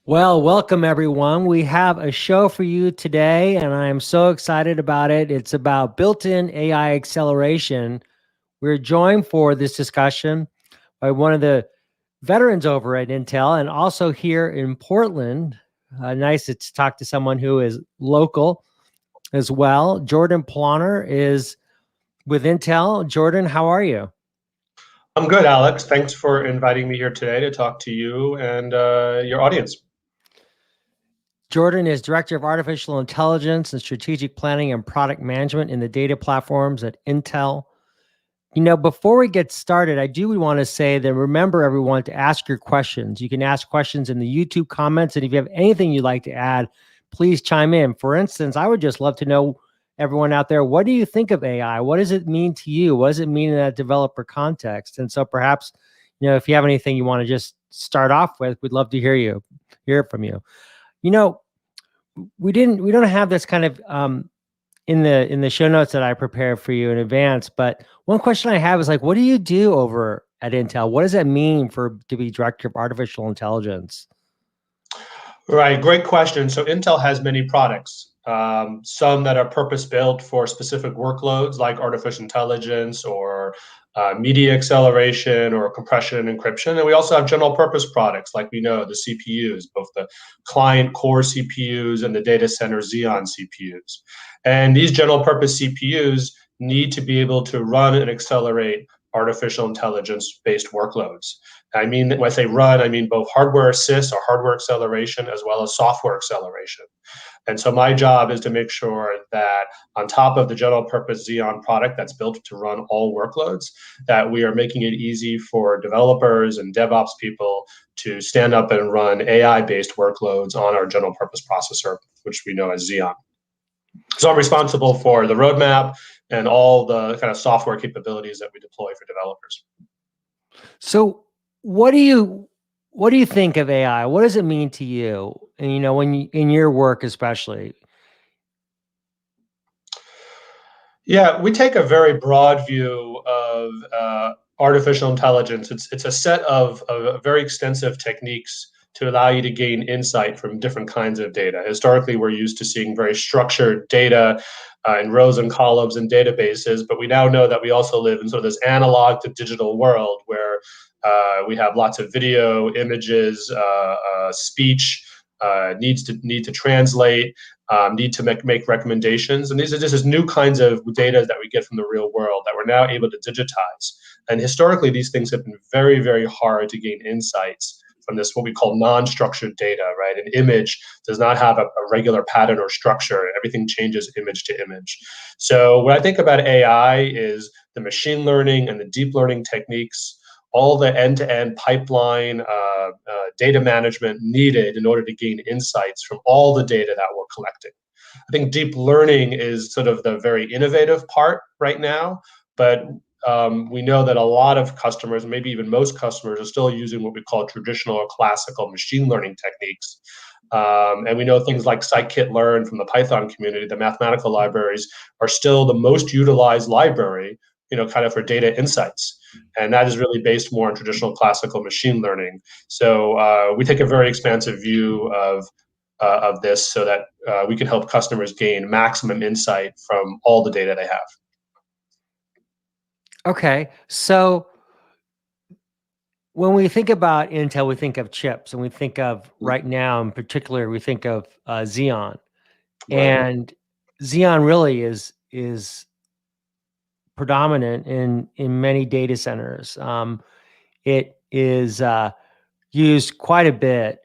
Well, welcome everyone. We have a show for you today, and I am so excited about it. It's about built-in AI acceleration. We're joined for this discussion by one of the veterans over at Intel and also here in Portland. Nice to talk to someone who is local as well. Jordan Plawner is with Intel. Jordan, how are you? I'm good, Alex. Thanks for inviting me here today to talk to you and your audience. Jordan is Director of Artificial Intelligence and Strategic Planning and Product Management in the data platforms at Intel. Before we get started, I do want to say that remember everyone to ask your questions. You can ask questions in the YouTube comments, and if you have anything you'd like to add, please chime in. For instance, I would just love to know, everyone out there, what do you think of AI? What does it mean to you? What does it mean in that developer context? And so perhaps, if you have anything you want to just start off with, we'd love to hear from you. You know, we don't have this kind of in the show notes that I prepared for you in advance. But one question I have is like, what do you do over at Intel? What does that mean to be director of artificial intelligence? Right, great question. So Intel has many products, some that are purpose-built for specific workloads like artificial intelligence or media acceleration or compression and encryption. And we also have general purpose products like we know the CPUs, both the client core CPUs and the data center Xeon CPUs. And these general purpose CPUs need to be able to run and accelerate artificial intelligence based workloads. I mean, when I say run, I mean both hardware assist or hardware acceleration as well as software acceleration. And so my job is to make sure that on top of the general purpose Xeon product that's built to run all workloads, that we are making it easy for developers and DevOps people to stand up and run AI-based workloads on our general purpose processor, which we know as Xeon. So I'm responsible for the roadmap and all the kind of software capabilities that we deploy for developers. So what do you think of AI? What does it mean to you? And when you in your work especially. Yeah, we take a very broad view of artificial intelligence. It's a set of very extensive techniques to allow you to gain insight from different kinds of data. Historically, we're used to seeing very structured data in rows and columns in databases, but we now know that we also live in sort of this analog to digital world where we have lots of video, images, speech, need to translate, need to make recommendations. And these are just new kinds of data that we get from the real world that we're now able to digitize. And historically, these things have been very, very hard to gain insights from this, what we call non-structured data, right? An image does not have a regular pattern or structure. Everything changes image to image. So when I think about AI is the machine learning and the deep learning techniques, all the end-to-end pipeline data management needed in order to gain insights from all the data that we're collecting. I think deep learning is sort of the very innovative part right now, but we know that a lot of customers, maybe even most customers, are still using what we call traditional or classical machine learning techniques. And we know things like scikit-learn from the Python community, the mathematical libraries, are still the most utilized library, kind of for data insights. And that is really based more on traditional classical machine learning. So we take a very expansive view of this so that we can help customers gain maximum insight from all the data they have. Okay, so when we think about Intel, we think of chips, and we think of right now in particular, we think of Xeon, Right. and Xeon really is predominant in many data centers. It is used quite a bit.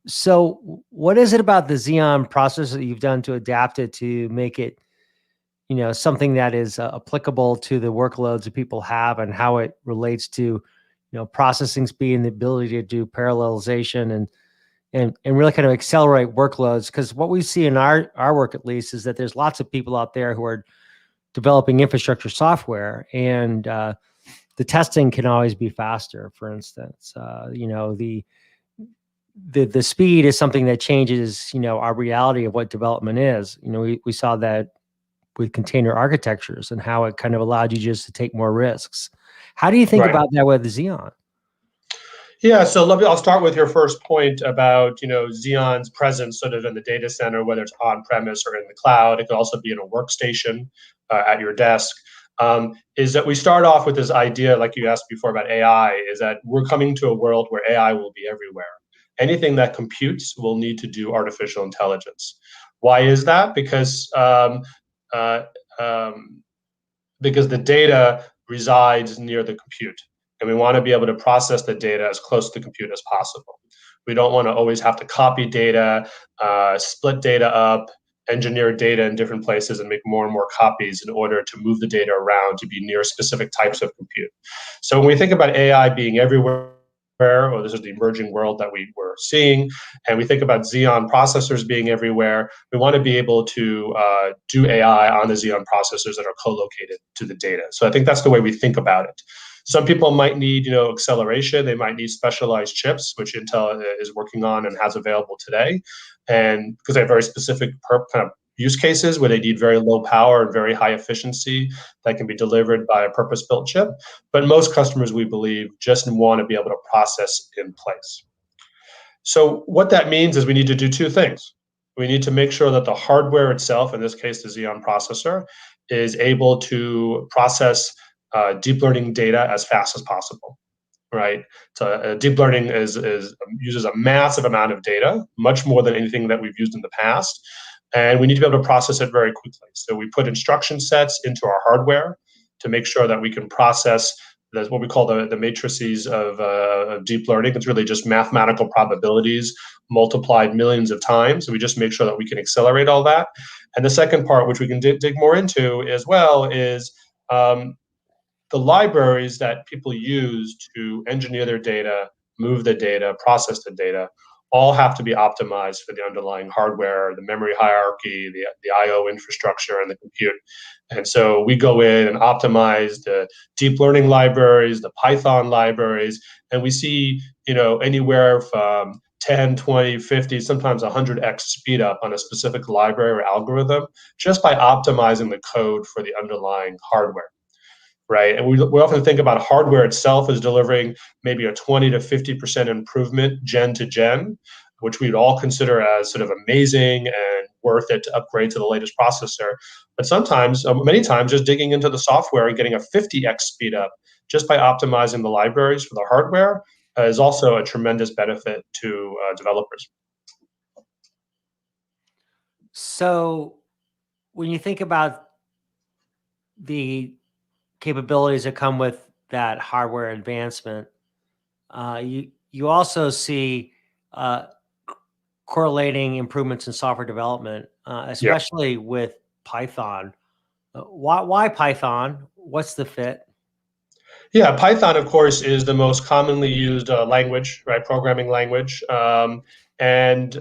So what is it about the Xeon processor that you've done to adapt it to make it, something that is applicable to the workloads that people have and how it relates to, processing speed and the ability to do parallelization and really kind of accelerate workloads? Because what we see in our work, at least, is that there's lots of people out there who are developing infrastructure software, and the testing can always be faster. For instance, the speed is something that changes, our reality of what development is. We saw that with container architectures and how it kind of allowed you just to take more risks. How do you think Right. about that with Xeon? Yeah, so I'll start with your first point about, Xeon's presence sort of in the data center, whether it's on premise or in the cloud. It could also be in a workstation at your desk. Is that we start off with this idea, like you asked before about AI, is that we're coming to a world where AI will be everywhere. Anything that computes will need to do artificial intelligence. Why is that? Uh, um, because the data resides near the compute. And we want to be able to process the data as close to the compute as possible. We don't want to always have to copy data, split data up, engineer data in different places and make more and more copies in order to move the data around to be near specific types of compute. So when we think about AI being everywhere, or this is the emerging world that we were seeing, and we think about Xeon processors being everywhere, we want to be able to do AI on the Xeon processors that are co-located to the data. So I think that's the way we think about it. Some people might need, acceleration. They might need specialized chips, which Intel is working on and has available today, and because they have very specific kind of use cases where they need very low power and very high efficiency that can be delivered by a purpose-built chip. But most customers, we believe, just want to be able to process in place. So what that means is we need to do two things. We need to make sure that the hardware itself, in this case the Xeon processor, is able to process deep learning data as fast as possible. Right. So deep learning uses a massive amount of data, much more than anything that we've used in the past, and we need to be able to process it very quickly. So we put instruction sets into our hardware to make sure that we can process what we call the matrices of deep learning. It's really just mathematical probabilities multiplied millions of times. So we just make sure that we can accelerate all that. And the second part, which we can dig more into as well, is the libraries that people use to engineer their data, move the data, process the data, all have to be optimized for the underlying hardware, the memory hierarchy, the I/O infrastructure, and the compute. And so we go in and optimize the deep learning libraries, the Python libraries, and we see, anywhere from 10, 20, 50, sometimes 100x speed up on a specific library or algorithm just by optimizing the code for the underlying hardware. Right. And we often think about hardware itself as delivering maybe a 20 to 50% improvement gen to gen, which we'd all consider as sort of amazing and worth it to upgrade to the latest processor. But sometimes, many times, just digging into the software and getting a 50x speed up just by optimizing the libraries for the hardware is also a tremendous benefit to developers. So when you think about the capabilities that come with that hardware advancement, you also see uh, correlating improvements in software development, Yeah. especially with Python. Why Python? What's the fit? Yeah, Python, of course, is the most commonly used language, right? Programming language, and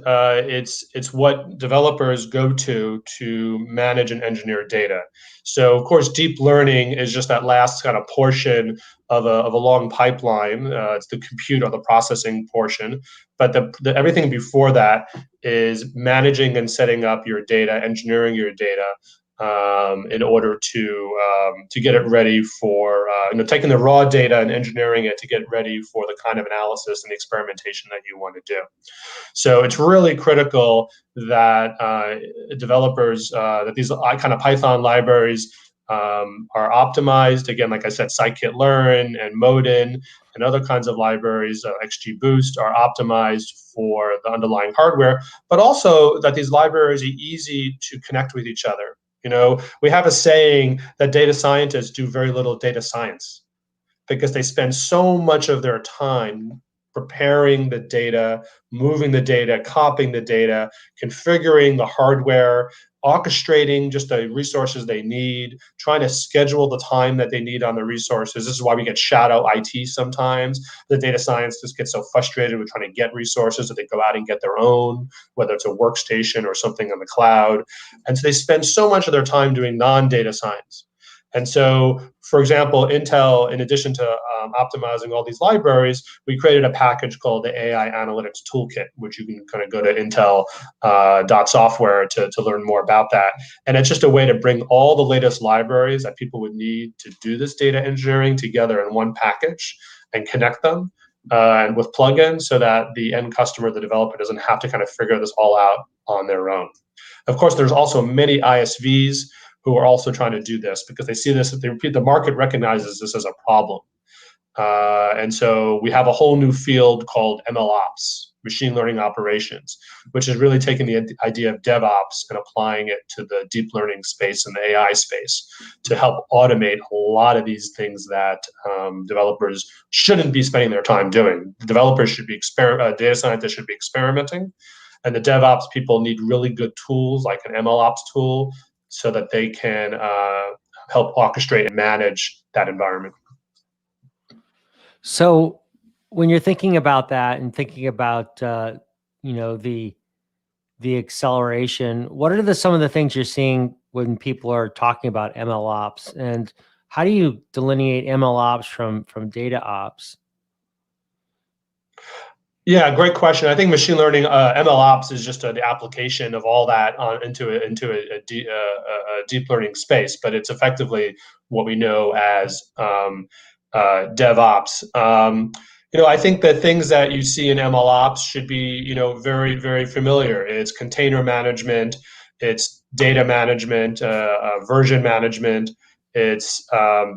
it's what developers go to manage and engineer data. So, of course, deep learning is just that last kind of portion of a long pipeline. It's the compute or the processing portion, but everything before that is managing and setting up your data, engineering your data, in order to get it ready for taking the raw data and engineering it to get ready for the kind of analysis and experimentation that you want to do. So it's really critical that developers that these kind of Python libraries are optimized. Again, like I said, scikit-learn and Modin and other kinds of libraries, XGBoost, are optimized for the underlying hardware, but also that these libraries are easy to connect with each other. We have a saying that data scientists do very little data science because they spend so much of their time preparing the data, moving the data, copying the data, configuring the hardware, orchestrating just the resources they need, trying to schedule the time that they need on the resources. This is why we get shadow IT sometimes. The data scientists get so frustrated with trying to get resources that they go out and get their own, whether it's a workstation or something on the cloud. And so they spend so much of their time doing non-data science. And so, for example, Intel, in addition to optimizing all these libraries, we created a package called the AI Analytics Toolkit, which you can kind of go to intel.software to learn more about that. And it's just a way to bring all the latest libraries that people would need to do this data engineering together in one package and connect them. and with plugins, so that the end customer, the developer, doesn't have to kind of figure this all out on their own. Of course, there's also many ISVs who are also trying to do this because they see this, the market recognizes this as a problem. And so we have a whole new field called MLOps, machine learning operations, which is really taking the idea of DevOps and applying it to the deep learning space and the AI space to help automate a lot of these things that developers shouldn't be spending their time doing. The developers should be data scientists should be experimenting, and the DevOps people need really good tools like an MLOps tool so that they can help orchestrate and manage that environment. So when you're thinking about that and thinking about the acceleration, what are some of the things you're seeing when people are talking about MLOps, and how do you delineate MLOps from data ops? Yeah, great question. I think machine learning, MLOps, is just the application of all that into a deep learning space, but it's effectively what we know as DevOps. I think the things that you see in MLOps should be, very, very familiar. It's container management, it's data management, version management, it's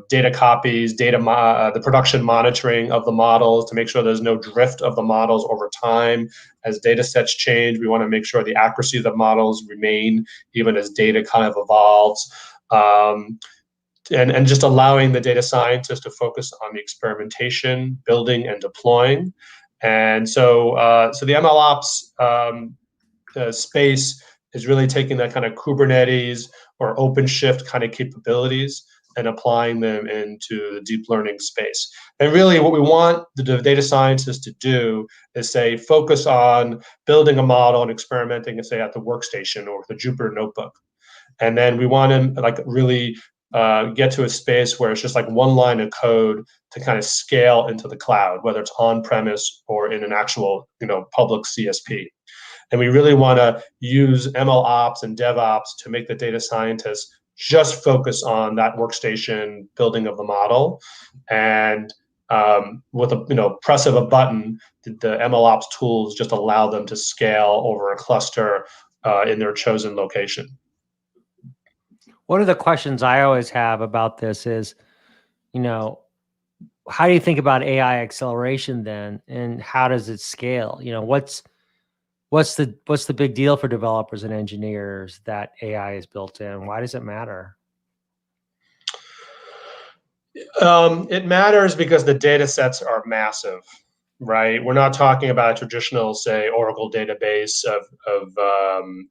data copies, the production monitoring of the models to make sure there's no drift of the models over time. As data sets change, we want to make sure the accuracy of the models remain even as data kind of evolves. And just allowing the data scientists to focus on the experimentation, building, and deploying. And so the MLOps space is really taking that kind of Kubernetes or OpenShift kind of capabilities and applying them into the deep learning space. And really what we want the data scientists to do is focus on building a model and experimenting, say, at the workstation or the Jupyter notebook. And then we want to really get to a space where it's just like one line of code to kind of scale into the cloud, whether it's on-premise or in an actual public CSP. And we really want to use MLOps and DevOps to make the data scientists just focus on that workstation building of the model. And with a press of a button, the MLOps tools just allow them to scale over a cluster in their chosen location. One of the questions I always have about this is, how do you think about AI acceleration then, and how does it scale? What's the big deal for developers and engineers that AI is built in? Why does it matter? It matters because the data sets are massive, right? We're not talking about a traditional, say, Oracle database of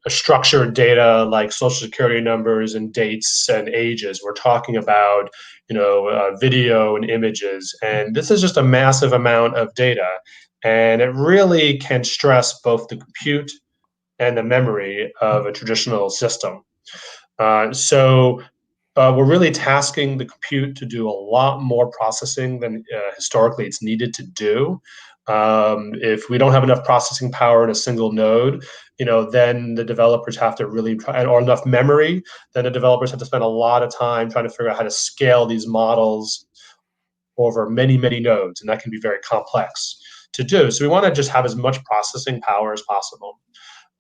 a structured data like social security numbers and dates and ages. We're talking about video and images, and this is just a massive amount of data. And it really can stress both the compute and the memory of a traditional system. So we're really tasking the compute to do a lot more processing than historically it's needed to do. If we don't have enough processing power in a single node, then the developers have to really or enough memory, then the developers have to spend a lot of time trying to figure out how to scale these models over many, many nodes, and that can be very complex to do. So we want to just have as much processing power as possible.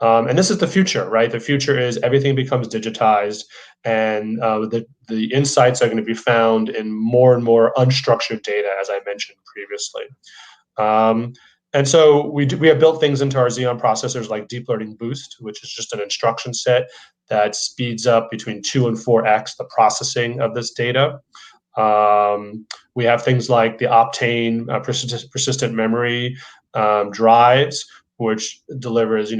And this is the future, right? The future is everything becomes digitized, and the insights are going to be found in more and more unstructured data, as I mentioned previously. And so we have built things into our Xeon processors like Deep Learning Boost, which is just an instruction set that speeds up between 2 and 4x the processing of this data. We have things like the Optane persistent memory drives, which delivers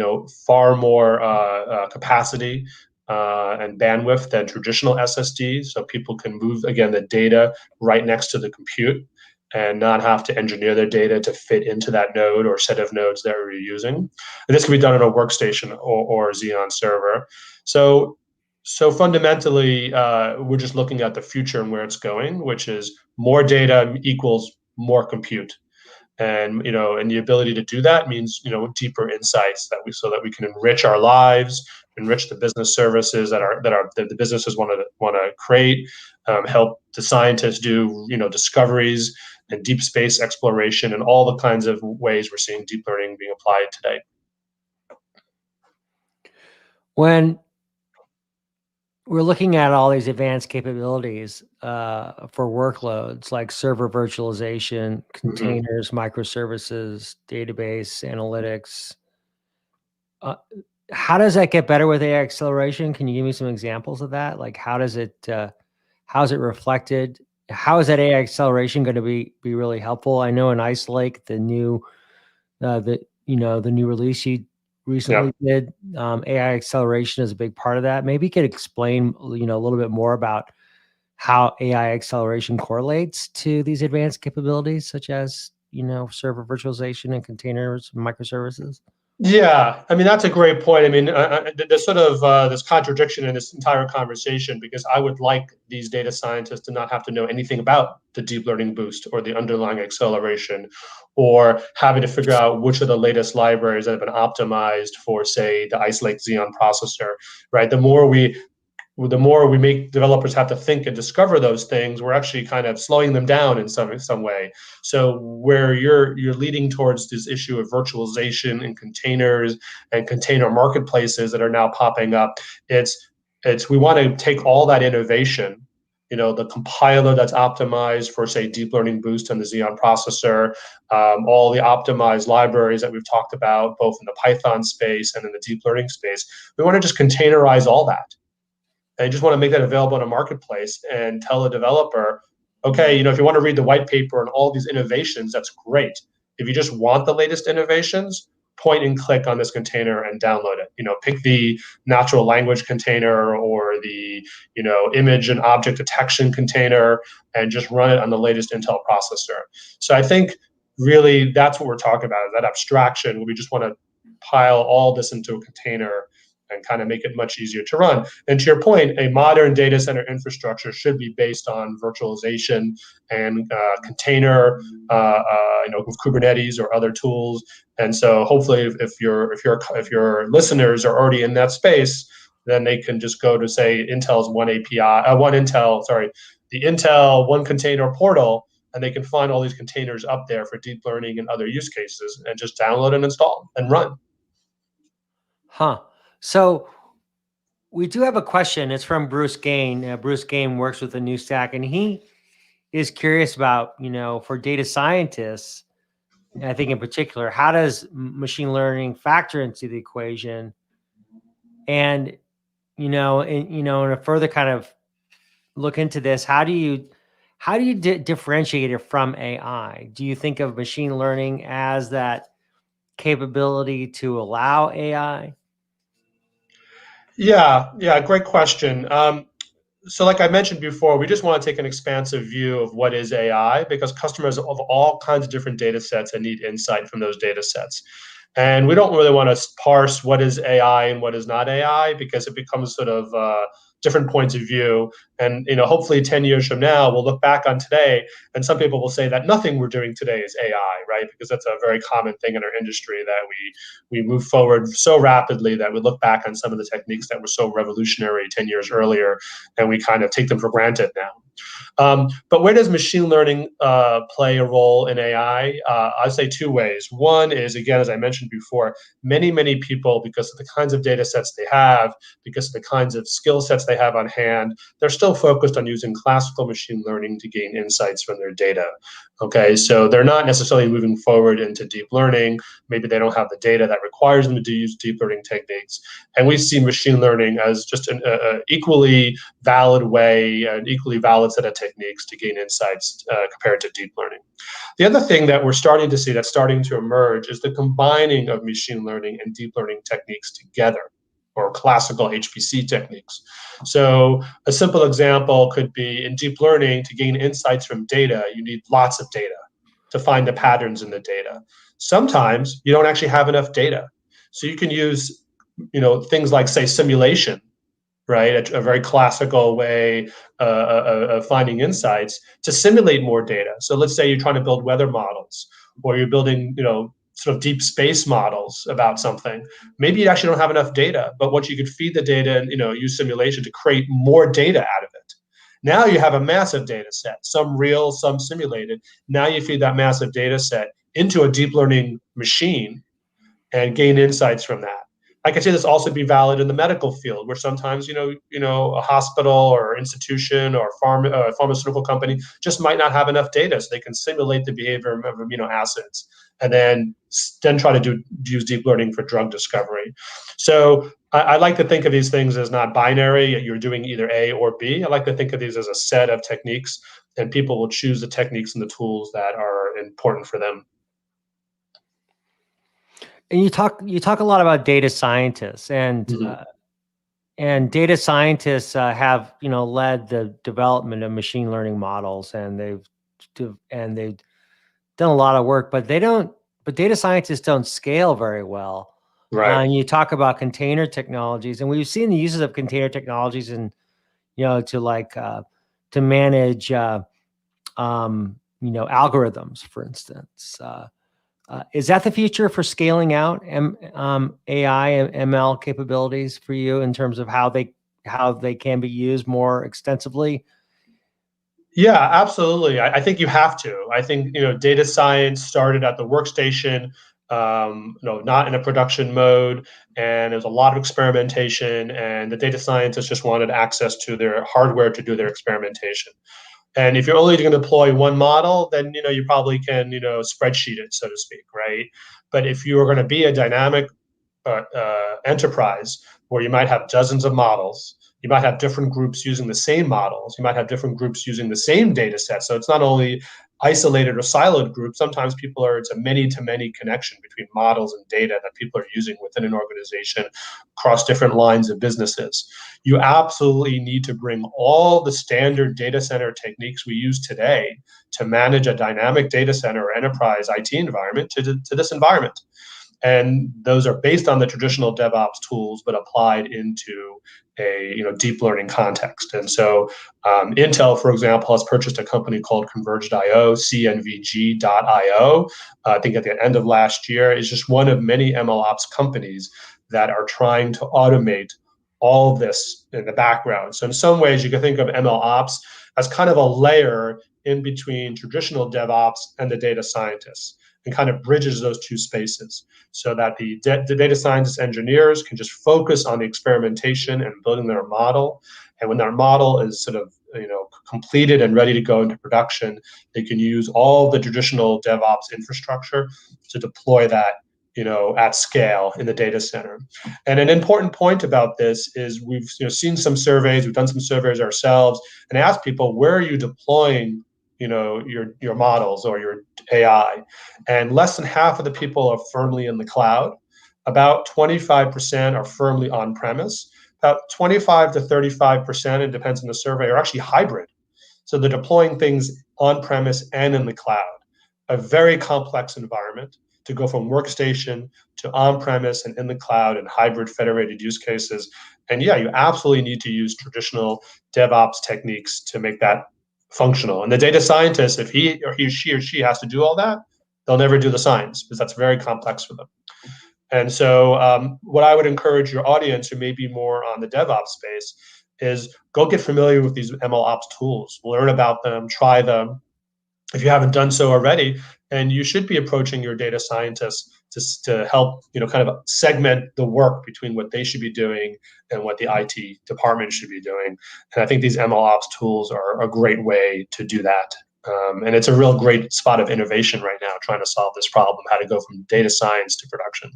far more capacity and bandwidth than traditional SSDs, so people can move again the data right next to the compute and not have to engineer their data to fit into that node or set of nodes that we're using. And this can be done on a workstation or Xeon server. So fundamentally, we're just looking at the future and where it's going, which is more data equals more compute. And and the ability to do that means deeper insights so that we can enrich our lives, enrich the business services that the businesses want to create, help the scientists do discoveries and deep space exploration and all the kinds of ways we're seeing deep learning being applied today. When we're looking at all these advanced capabilities for workloads like server virtualization, containers, microservices, database, analytics. How does that get better with AI acceleration? Can you give me some examples of that? Like how is it reflected? How is that AI acceleration going to be really helpful? I know in Ice Lake, the new release you recently did, AI acceleration is a big part of that. Maybe you could explain, a little bit more about how AI acceleration correlates to these advanced capabilities, such as, server virtualization and containers, and microservices. Yeah, I mean, that's a great point. I mean, there's sort of this contradiction in this entire conversation, because I would like these data scientists to not have to know anything about the deep learning boost or the underlying acceleration, or having to figure out which are the latest libraries that have been optimized for, say, the Ice Lake Xeon processor, right? The more we make developers have to think and discover those things, we're actually kind of slowing them down in some way. So where you're leading towards this issue of virtualization and containers and container marketplaces that are now popping up, it's we want to take all that innovation, the compiler that's optimized for, say, deep learning boost on the Xeon processor, all the optimized libraries that we've talked about, both in the Python space and in the deep learning space. We want to just containerize all that. And just want to make that available in a marketplace and tell a developer, okay, if you want to read the white paper and all these innovations, that's great. If you just want the latest innovations, point and click on this container and download it. Pick the natural language container or the, image and object detection container, and just run it on the latest Intel processor. So I think really that's what we're talking about, is that abstraction where we just want to pile all this into a container and kind of make it much easier to run. And to your point, a modern data center infrastructure should be based on virtualization and container, with Kubernetes or other tools. And so hopefully, if your listeners are already in that space, then they can just go to, say, Intel's the Intel One Container portal, and they can find all these containers up there for deep learning and other use cases, and just download and install and run. Huh. So we do have a question. It's from Bruce Gain. Bruce Gain works with the New Stack, and he is curious about, for data scientists, I think in particular, how does machine learning factor into the equation? And, in a further kind of look into this, how do you differentiate it from AI? Do you think of machine learning as that capability to allow AI? Yeah, great question. So like I mentioned before, we just want to take an expansive view of what is AI, because customers of all kinds of different data sets and need insight from those data sets. And we don't really want to parse what is AI and what is not AI, because it becomes sort of different points of view. And hopefully 10 years from now, we'll look back on today, and some people will say that nothing we're doing today is AI, right? Because that's a very common thing in our industry, that we move forward so rapidly that we look back on some of the techniques that were so revolutionary 10 years earlier, and we kind of take them for granted now. But where does machine learning play a role in AI? I'd say two ways. One is, again, as I mentioned before, many people, because of the kinds of data sets they have, because of the kinds of skill sets they have on hand, they're still focused on using classical machine learning to gain insights from their data. Okay, so they're not necessarily moving forward into deep learning. Maybe they don't have the data that requires them to use deep learning techniques. And we see machine learning as just an equally valid way, an equally valid set of techniques to gain insights compared to deep learning. The other thing that we're starting to see that's starting to emerge is the combining of machine learning and deep learning techniques together, or classical HPC techniques. So a simple example could be, in deep learning, to gain insights from data, you need lots of data to find the patterns in the data. Sometimes you don't actually have enough data. So you can use things like, say, simulation, right? A very classical way of finding insights, to simulate more data. So let's say you're trying to build weather models, or you're building, sort of deep space models about something. Maybe you actually don't have enough data, but what you could feed the data and use simulation to create more data out of it. Now you have a massive data set, some real, some simulated. Now you feed that massive data set into a deep learning machine and gain insights from that. I can see this also be valid in the medical field, where sometimes a hospital or institution or pharmaceutical company just might not have enough data, so they can simulate the behavior of amino acids, and then try to use deep learning for drug discovery. So I like to think of these things as not binary. You're doing either A or B. I like to think of these as a set of techniques, and people will choose the techniques and the tools that are important for them. And you talk a lot about data scientists, and data scientists have led the development of machine learning models, and they've done a lot of work, but data scientists don't scale very well. Right. And you talk about container technologies, and we've seen the uses of container technologies, and to manage algorithms, for instance. Is that the future for scaling out AI and ML capabilities for you in terms of how they can be used more extensively? Yeah, absolutely. I think you have to. I think data science started at the workstation, not in a production mode, and there's a lot of experimentation, and the data scientists just wanted access to their hardware to do their experimentation. And if you're only going to deploy one model, then you probably can spreadsheet it, so to speak, right? But if you are going to be a dynamic enterprise where you might have dozens of models, you might have different groups using the same models, you might have different groups using the same data set. So it's not only isolated or siloed groups. Sometimes it's a many-to-many connection between models and data that people are using within an organization across different lines of businesses. You absolutely need to bring all the standard data center techniques we use today to manage a dynamic data center or enterprise IT environment to this environment. And those are based on the traditional DevOps tools, but applied into a deep learning context. And so Intel, for example, has purchased a company called Converged.io, CNVG.io. I think at the end of last year. Is just one of many MLOps companies that are trying to automate all of this in the background. So in some ways, you can think of MLOps as kind of a layer in between traditional DevOps and the data scientists, and kind of bridges those two spaces so that the data scientists, engineers can just focus on the experimentation and building their model. And when their model is sort of completed and ready to go into production, they can use all the traditional DevOps infrastructure to deploy that at scale in the data center. And an important point about this is we've seen some surveys, we've done some surveys ourselves, and asked people, where are you deploying your models or your AI? And less than half of the people are firmly in the cloud. About 25% are firmly on premise. About 25 to 35%, it depends on the survey, are actually hybrid. So they're deploying things on premise and in the cloud. A very complex environment to go from workstation to on premise and in the cloud and hybrid federated use cases. And yeah, you absolutely need to use traditional DevOps techniques to make that functional. And the data scientist, if she or she has to do all that, they'll never do the science because that's very complex for them. And so what I would encourage your audience who may be more on the DevOps space is go get familiar with these MLOps tools, learn about them, try them if you haven't done so already. And you should be approaching your data scientists to help kind of segment the work between what they should be doing and what the IT department should be doing. And I think these MLOps tools are a great way to do that. And it's a real great spot of innovation right now, trying to solve this problem, how to go from data science to production.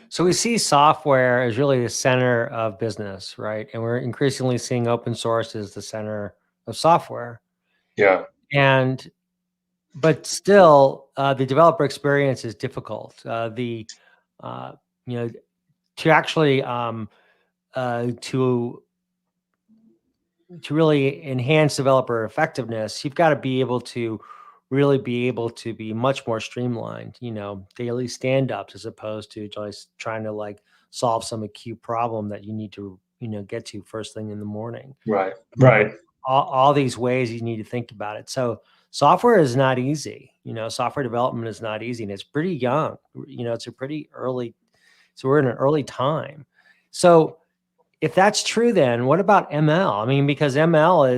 So we see software as really the center of business, right? And we're increasingly seeing open source as the center of software. Yeah. But still, the developer experience is difficult. To actually to really enhance developer effectiveness, you've got to be able to really be much more streamlined, daily stand-ups as opposed to just trying to solve some acute problem that you need to, get to first thing in the morning. Right. Right. All these ways you need to think about it. So software is not easy. Software development is not easy, and it's pretty young. It's a pretty early. So we're in an early time. So if that's true, then what about ML? I mean, because ML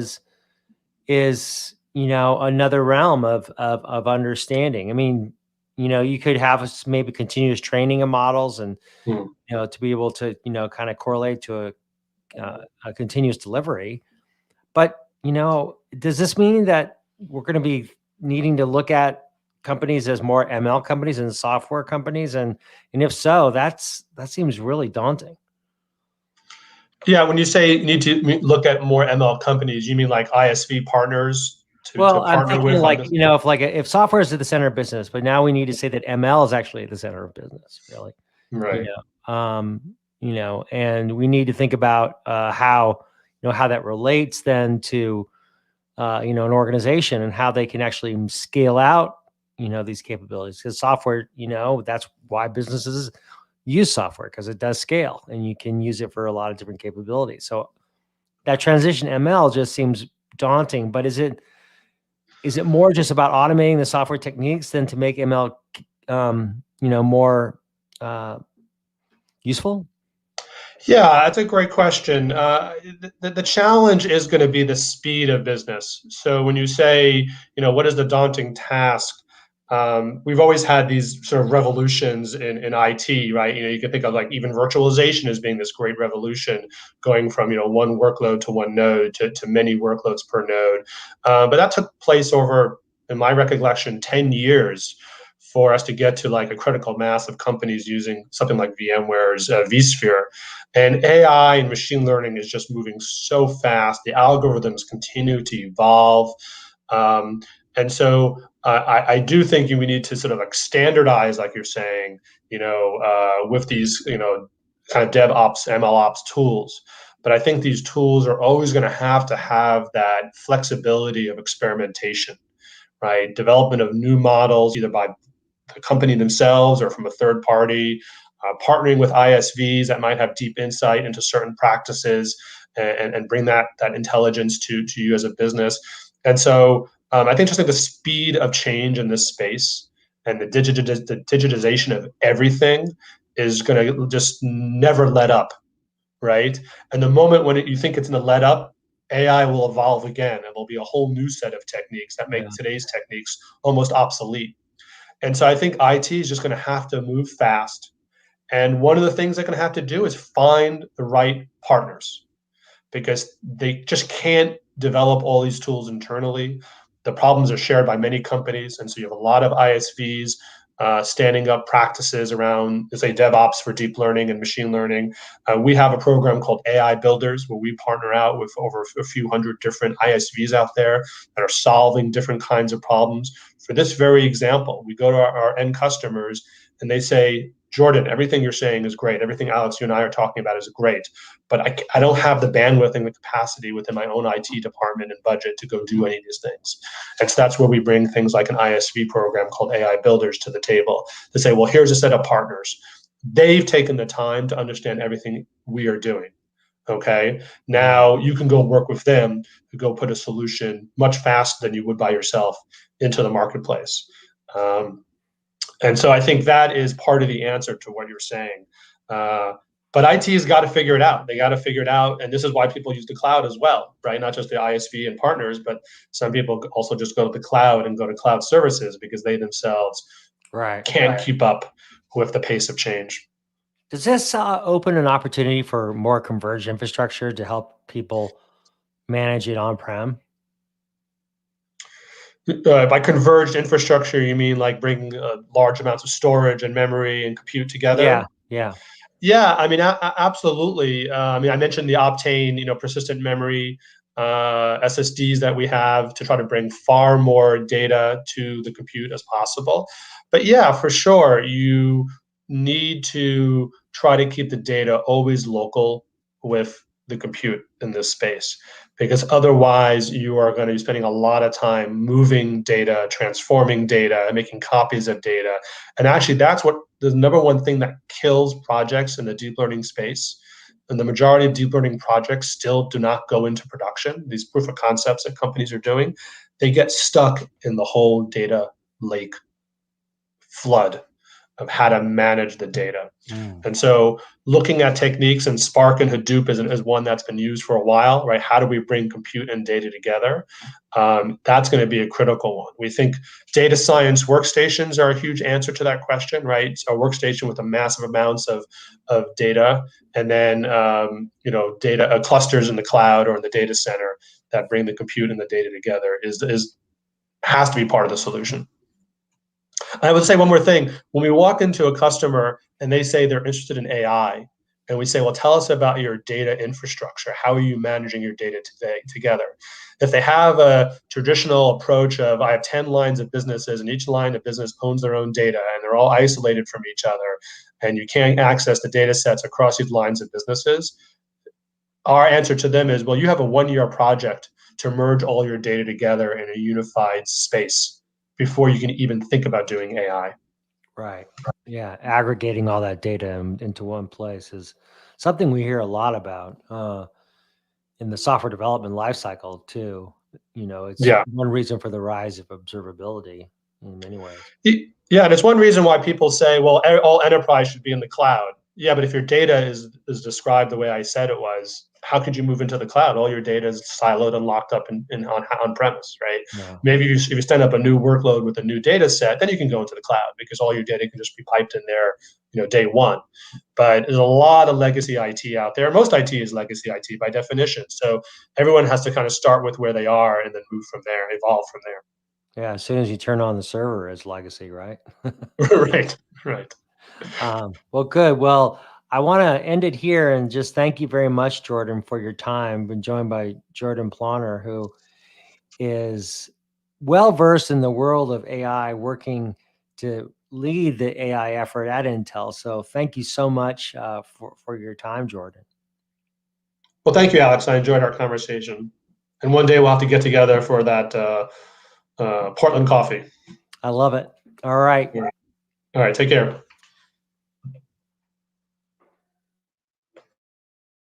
is another realm of understanding. I mean, you could have maybe continuous training of models, and Hmm. to be able to kind of correlate to a continuous delivery. But does this mean that we're going to be needing to look at companies as more ML companies and software companies? And if so, that seems really daunting. Yeah, when you say you need to look at more ML companies, you mean like ISV partners to Well, I'm partner thinking with on like, this? if software is at the center of business, but now we need to say that ML is actually at the center of business, really. you Right. And we need to think about how that relates then to an organization, and how they can actually scale out these capabilities, because software, that's why businesses use software, because it does scale and you can use it for a lot of different capabilities. So that transition ML just seems daunting. But is it more just about automating the software techniques than to make ML more useful? Yeah, that's a great question. The challenge is going to be the speed of business. So when you say, what is the daunting task? We've always had these sort of revolutions in IT, right? You can think of like even virtualization as being this great revolution, going from one workload to one node to many workloads per node. But that took place over, in my recollection, 10 years for us to get to like a critical mass of companies using something like VMware's vSphere. And AI and machine learning is just moving so fast. The algorithms continue to evolve. And so I do think we need to sort of like standardize, like you're saying, with these, kind of DevOps, MLOps tools. But I think these tools are always going to have that flexibility of experimentation, right? Development of new models, either by the company themselves or from a third party, partnering with ISVs that might have deep insight into certain practices, and bring that intelligence to you as a business. And so I think just like the speed of change in this space and the digitization of everything is going to just never let up, right? And the moment when you think it's going to let up, AI will evolve again, and there'll be a whole new set of techniques that make Yeah. today's techniques almost obsolete. And so I think IT is just going to have to move fast. And one of the things they're going to have to do is find the right partners, because they just can't develop all these tools internally. The problems are shared by many companies. And so you have a lot of ISVs standing up practices around, let's say, DevOps for deep learning and machine learning. We have a program called AI Builders, where we partner out with over a few hundred different ISVs out there that are solving different kinds of problems. For this very example, we go to our end customers and they say, Jordan, everything you're saying is great. Everything, Alex, you and I are talking about is great. But I don't have the bandwidth and the capacity within my own IT department and budget to go do any of these things. And so that's where we bring things like an ISV program called AI Builders to the table to say, well, here's a set of partners. They've taken the time to understand everything we are doing. Okay. Now you can go work with them to go put a solution much faster than you would by yourself into the marketplace. And so I think that is part of the answer to what you're saying. But IT has got to figure it out. They got to figure it out. And this is why people use the cloud as well, right? Not just the ISV and partners, but some people also just go to the cloud and go to cloud services because they themselves can't keep up with the pace of change. Does this open an opportunity for more converged infrastructure to help people manage it on-prem? By converged infrastructure, you mean like bringing large amounts of storage and memory and compute Yeah, together? yeah, Yeah, I mean, absolutely. I mean, I mentioned the Optane, persistent memory SSDs that we have to try to bring far more data to the compute as possible. But yeah, for sure, you need to try to keep the data always local with the compute in this space, because otherwise you are going to be spending a lot of time moving data, transforming data, making copies of data. And actually, that's what the number one thing that kills projects in the deep learning space. And the majority of deep learning projects still do not go into production. These proof of concepts that companies are doing, they get stuck in the whole data lake flood. of how to manage the data. Mm. And so looking at techniques, and Spark and Hadoop is one that's been used for a while, right? How do we bring compute and data together? That's going to be a critical one. We think data science workstations are a huge answer to that question, right? So a workstation with a massive amounts of data, and then data clusters in the cloud or in the data center that bring the compute and the data together has to be part of the solution. I would say one more thing. When we walk into a customer and they say they're interested in AI, and we say, well, tell us about your data infrastructure. How are you managing your data together? If they have a traditional approach of, I have 10 lines of businesses and each line of business owns their own data and they're all isolated from each other, and you can't access the data sets across these lines of businesses, our answer to them is, well, you have a 1-year project to merge all your data together in a unified space before you can even think about doing AI. Right. Yeah. Aggregating all that data into one place is something we hear a lot about in the software development lifecycle too. It's one reason for the rise of observability in many ways. Yeah, and it's one reason why people say, well, all enterprise should be in the cloud. Yeah, but if your data is described the way I said it was, how could you move into the cloud? All your data is siloed and locked up on premise, right? Yeah. Maybe if you stand up a new workload with a new data set, then you can go into the cloud because all your data can just be piped in there, day one. But there's a lot of legacy IT out there. Most IT is legacy IT by definition. So everyone has to kind of start with where they are and then move from there, evolve from there. Yeah, as soon as you turn on the server, it's legacy, right? Right. Well, good. Well, I want to end it here and just thank you very much, Jordan, for your time. Been joined by Jordan Plawner, who is well-versed in the world of AI, working to lead the AI effort at Intel. So thank you so much for your time, Jordan. Well, thank you, Alex. I enjoyed our conversation. And one day we'll have to get together for that Portland coffee. I love it. All right. All right. Take care.